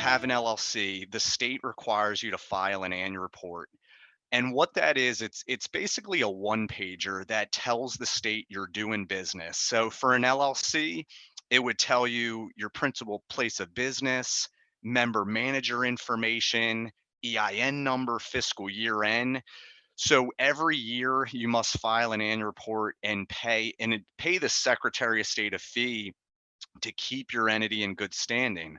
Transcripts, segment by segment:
have an LLC, the state requires you to file an annual report. And what that is, it's basically a one pager that tells the state you're doing business. So for an LLC, it would tell you your principal place of business, member manager information, EIN number, fiscal year end. So every year you must file an annual report and pay the Secretary of State a fee to keep your entity in good standing.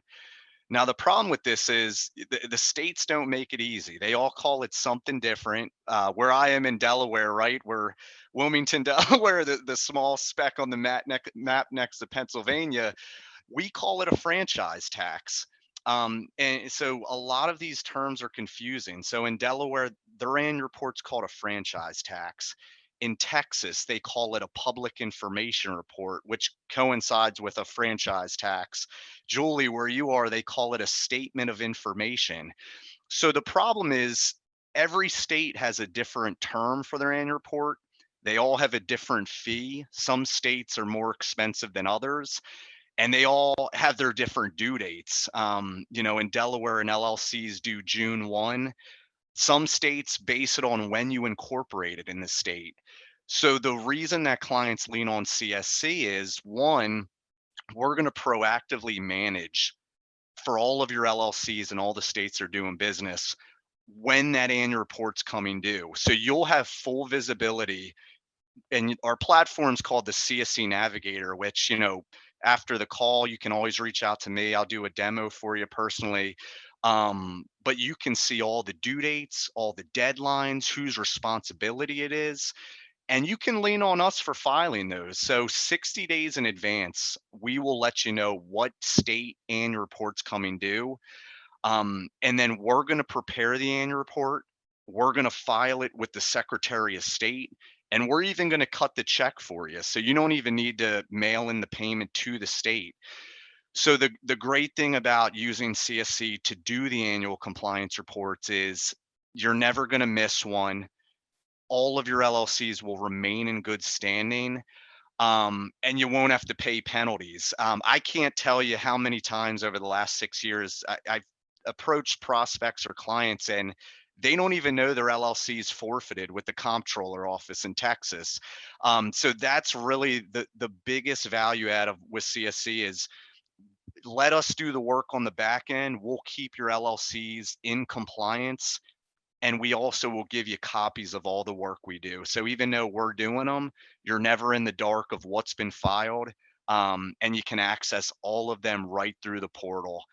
Now, the problem with this is the states don't make it easy. They all call it something different. Where I am in Delaware, right? Where Wilmington, Delaware, the small speck on the map next to Pennsylvania, we call it a franchise tax. And so a lot of these terms are confusing. So in Delaware, their annual report's called a franchise tax. In Texas, they call it a public information report, which coincides with a franchise tax. Julie, where you are, they call it a statement of information. So the problem is every state has a different term for their annual report. They all have a different fee. Some states are more expensive than others, and they all have their different due dates. In Delaware, an LLC's due June 1. Some states base it on when you incorporated in the state. So the reason that clients lean on CSC is one, we're going to proactively manage for all of your LLCs and all the states that are doing business when that annual report's coming due. So you'll have full visibility, and our platform's called the CSC Navigator, which, after the call, you can always reach out to me. I'll do a demo for you personally. But you can see all the due dates, all the deadlines, whose responsibility it is, and you can lean on us for filing those. So 60 days in advance, we will let you know what state annual report's coming due. And then we're going to prepare the annual report. We're going to file it with the Secretary of State, and we're even going to cut the check for you. So you don't even need to mail in the payment to the state. So the great thing about using CSC to do the annual compliance reports is you're never going to miss one. All of your LLCs will remain in good standing, and you won't have to pay penalties. I can't tell you how many times over the last 6 years I've approached prospects or clients, and they don't even know their LLC is forfeited with the comptroller office in Texas. So that's really the biggest value add of with CSC is let us do the work on the back end. We'll keep your LLCs in compliance, and we also will give you copies of all the work we do. So even though we're doing them, you're never in the dark of what's been filed, and you can access all of them right through the portal.